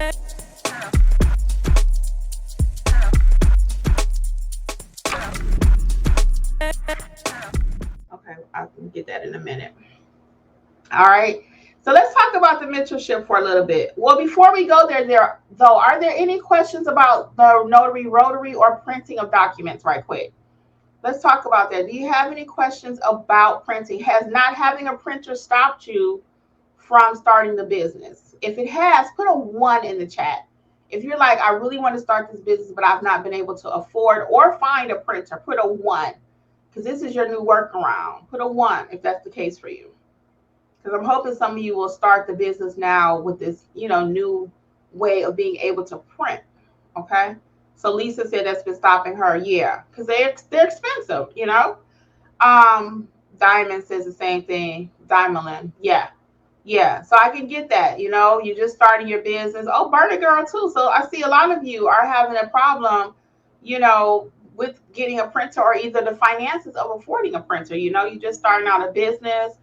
Okay, I can get that in a minute. All right. So let's talk about the mentorship for a little bit. Well, before we go there though, are there any questions about the notary rotary or printing of documents right quick? Let's talk about that. Do you have any questions about printing? Has not having a printer stopped you from starting the business? If it has, put a 1 in the chat. If you're like, I really want to start this business, but I've not been able to afford or find a printer, put a 1, because this is your new workaround. Put a 1 if that's the case for you. Because I'm hoping some of you will start the business now with this, new way of being able to print. Okay. So Lisa said that's been stopping her. Yeah, because they're expensive, Diamond says the same thing. Diamond, yeah. Yeah, so I can get that. You're just starting your business. Oh, Burner Girl too. So I see a lot of you are having a problem, with getting a printer or either the finances of affording a printer. You're just starting out a business,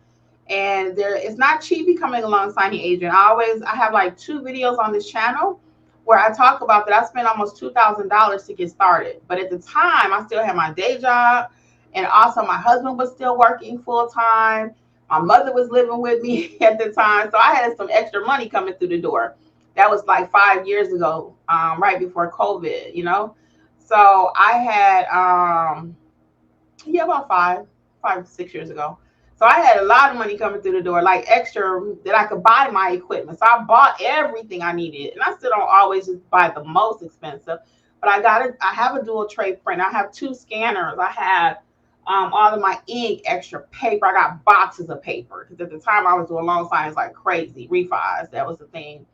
and it's not cheap becoming a loan signing agent. I have like 2 videos on this channel where I talk about that. I spent almost $2,000 to get started, but at the time I still had my day job, and also my husband was still working full time. My mother was living with me at the time, so I had some extra money coming through the door. That was like 5 years ago, right before COVID. So I had about 5, 6 years ago. So I had a lot of money coming through the door, like extra that I could buy my equipment. So I bought everything I needed, and I still don't always just buy the most expensive, but I have a dual tray printer. I have 2 scanners. I have all of my ink, extra paper. I got boxes of paper because at the time I was doing loan signs like crazy, refis. That was the thing.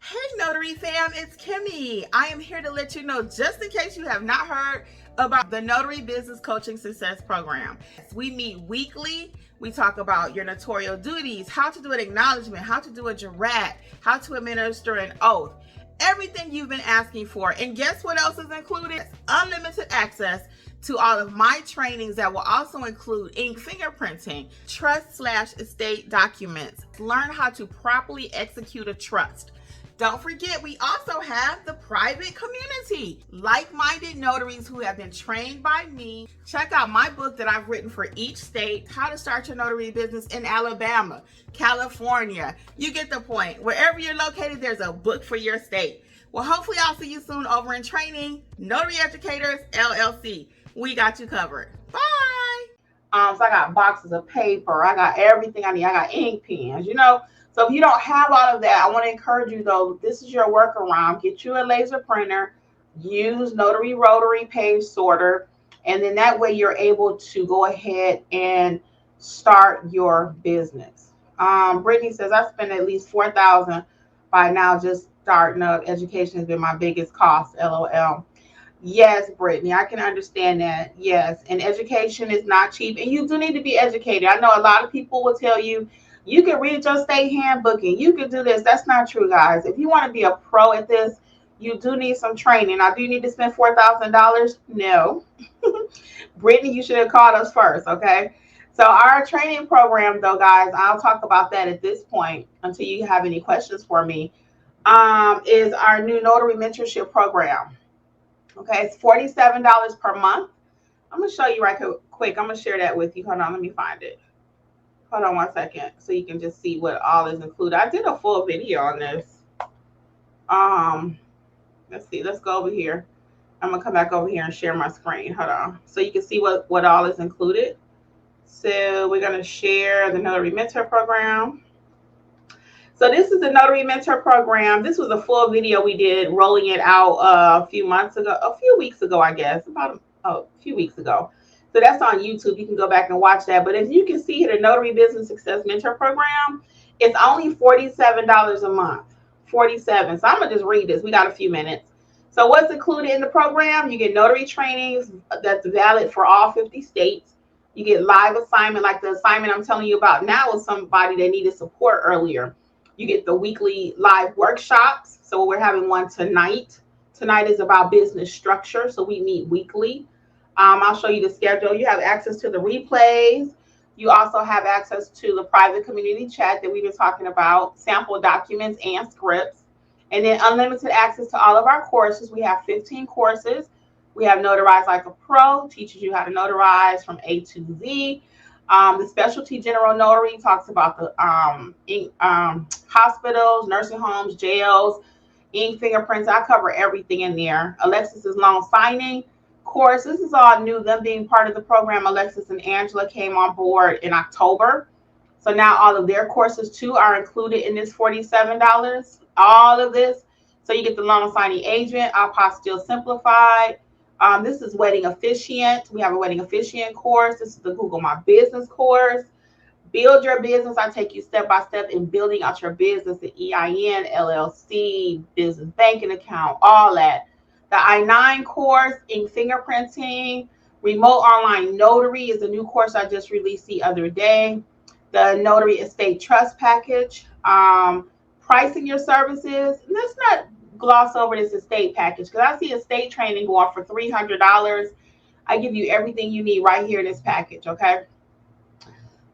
Hey, Notary fam, it's Kimmi. I am here to let you know, just in case you have not heard about the Notary Business Coaching Success Program. We meet weekly. We talk about your notarial duties, how to do an acknowledgement, how to do a jurat, how to administer an oath, everything you've been asking for. And guess what else is included? Unlimited access to all of my trainings that will also include ink fingerprinting, trust/estate documents, learn how to properly execute a trust. Don't forget, we also have the private community, like-minded notaries who have been trained by me. Check out my book that I've written for each state, How to Start Your Notary Business in Alabama, California. You get the point. Wherever you're located, there's a book for your state. Well, hopefully I'll see you soon over in training. Notary Educators, LLC. We got you covered. Bye. So I got boxes of paper. I got everything I need. I got ink pens, So if you don't have all of that, I want to encourage you, though, this is your workaround. Get you a laser printer, use Notary Rotary Page Sorter, and then that way you're able to go ahead and start your business. Brittany says, I spend at least $4,000 by now just starting up. Education has been my biggest cost, LOL. Yes, Brittany, I can understand that. Yes, and education is not cheap, and you do need to be educated. I know a lot of people will tell you, you can read your state handbook and you can do this. That's not true, guys. If you want to be a pro at this, you do need some training. Now, do you need to spend $4,000? No. Brittany, you should have called us first, okay? So our training program, though, guys, I'll talk about that at this point until you have any questions for me, is our new notary mentorship program. Okay, it's $47 per month. I'm going to show you right quick. I'm going to share that with you. Hold on, let me find it. Hold on 1 second so you can just see what all is included. I did a full video on this. Let's see. Let's go over here. I'm going to come back over here and share my screen. Hold on. So you can see what all is included. So we're going to share the Notary Mentor Program. So this is the Notary Mentor Program. This was a full video we did rolling it out a few weeks ago, I guess, about a few weeks ago. So that's on YouTube. You can go back and watch that. But as you can see here, the Notary Business Success Mentor Program, it's only $47 a month. 47. So I'm going to just read this. We got a few minutes. So what's included in the program? You get notary trainings that's valid for all 50 states. You get live assignment, like the assignment I'm telling you about now with somebody that needed support earlier. You get the weekly live workshops. So we're having one tonight. Tonight is about business structure. So we meet weekly. I'll show you the schedule. You have access to the replays. You also have access to the private community chat that we've been talking about, sample documents and scripts. And then unlimited access to all of our courses. We have 15 courses. We have Notarize Like a Pro, teaches you how to notarize from A to Z. The specialty general notary talks about the hospitals, nursing homes, jails, ink fingerprints. I cover everything in there. Alexis's loan signing course. This is all new. Them being part of the program, Alexis and Angela came on board in October. So now all of their courses too are included in this $47. All of this. So you get the loan signing agent, apostille simplified. This is wedding officiant. We have a wedding officiant course. This is the Google My Business course. Build your business. I take you step by step in building out your business, the EIN, LLC, business banking account, all that. The I-9 course in fingerprinting. Remote online notary is a new course I just released the other day. The notary estate trust package. Pricing your services. Let's not gloss over this estate package because I see estate training going for $300. I give you everything you need right here in this package, okay?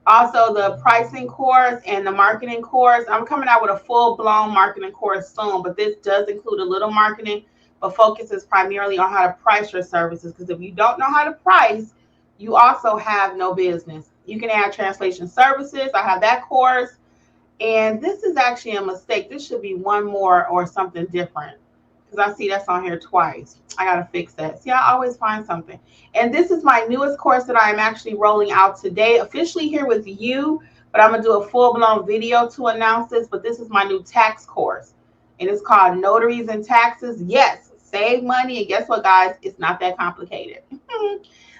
Also, the pricing course and the marketing course. I'm coming out with a full-blown marketing course soon, but this does include a little marketing, but focuses primarily on how to price your services, because if you don't know how to price, you also have no business. You can add translation services. I have that course. And this is actually a mistake. This should be one more or something different, because I see that's on here twice. I got to fix that. See, I always find something. And this is my newest course that I am actually rolling out today, officially here with you, but I'm going to do a full-blown video to announce this. But this is my new tax course, and it's called Notaries and Taxes. Yes, save money. And guess what, guys? It's not that complicated.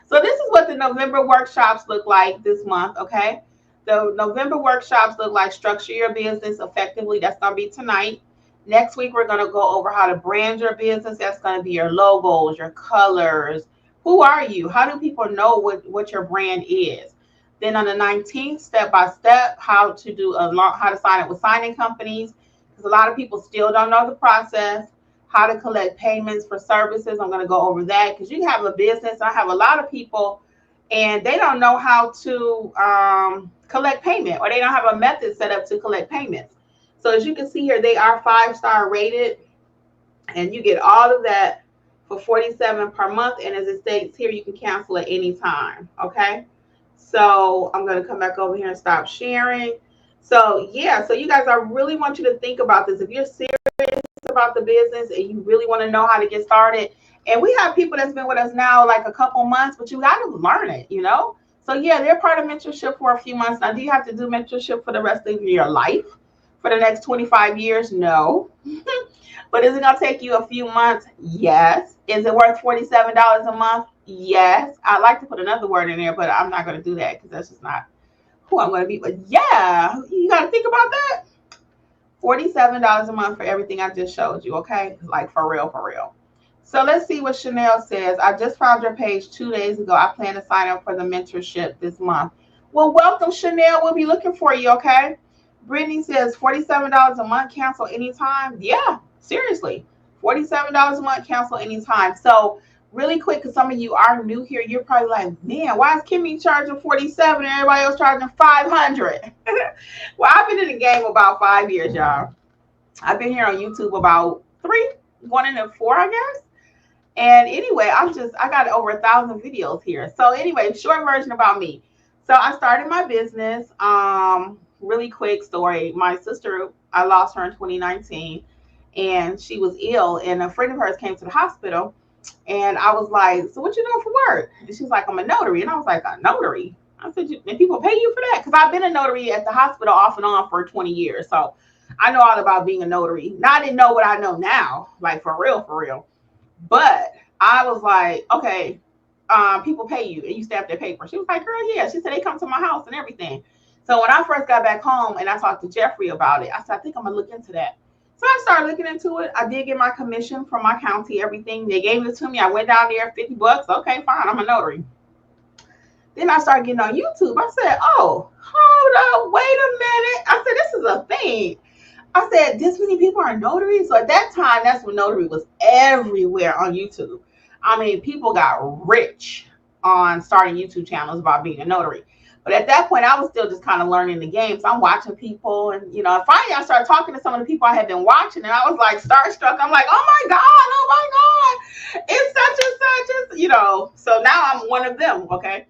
So this is what the November workshops look like this month, okay? The November workshops look like structure your business effectively. That's going to be tonight. Next week, we're going to go over how to brand your business. That's going to be your logos, your colors. Who are you? How do people know what your brand is? Then on the 19th, step by step, how to sign up with signing companies, because a lot of people still don't know the process. How to collect payments for services. I'm going to go over that, because you have a business. I have a lot of people, and they don't know how to collect payment, or they don't have a method set up to collect payments. So as you can see here, they are 5-star rated, and you get all of that for $47 per month. And as it states here, you can cancel at any time. Okay. So I'm going to come back over here and stop sharing. So yeah, so you guys, I really want you to think about this. If you're serious about the business and you really want to know how to get started, and we have people that's been with us now like a couple months, but you got to learn it, you know? So yeah, they're part of mentorship for a few months. Now, do you have to do mentorship for the rest of your life? For the next 25 years? No. But is it going to take you a few months? Yes. Is it worth $47 a month? Yes. I'd like to put another word in there, but I'm not going to do that, because that's just not who I'm going to be. But yeah, you got to think about that. $47 a month for everything I just showed you, okay? Like for real, for real. So let's see what Chanel says. I just found your page 2 days ago. I plan to sign up for the mentorship this month. Well, welcome, Chanel. We'll be looking for you, okay? Brittany says $47 a month, cancel anytime. Yeah, seriously. $47 a month, cancel anytime. So really quick, because some of you are new here, you're probably like, man, why is Kimmi charging $47 and everybody else charging $500? Well, I've been in the game about 5 years, y'all. I've been here on YouTube about 3, going into 4, I guess. And anyway, I got over 1,000 videos here. So anyway, short version about me. So I started my business. Really quick story. My sister, I lost her in 2019, and she was ill, and a friend of hers came to the hospital, and I was like, so what you doing for work? And she's like, I'm a notary. And I was like, a notary? I said, and people pay you for that? Because I've been a notary at the hospital off and on for 20 years. So I know all about being a notary. Now, I didn't know what I know now, like for real, for real. But I was like, okay, people pay you and you stamp their paper. She was like, girl, yeah. She said they come to my house and everything. So when I first got back home and I talked to Jeffrey about it, I said, I think I'm going to look into that. So I started looking into it. I did get my commission from my county, everything. They gave it to me. I went down there, $50. Okay, fine. I'm a notary. Then I started getting on YouTube. I said, oh, hold up. Wait a minute. I said, this is a thing. I said, this many people are notaries? So at that time, that's when notary was everywhere on YouTube. I mean, people got rich on starting YouTube channels about being a notary. But at that point, I was still just kind of learning the game. So I'm watching people, and finally I started talking to some of the people I had been watching, and I was like starstruck. I'm like, oh my God, it's such and such, so now I'm one of them. Okay.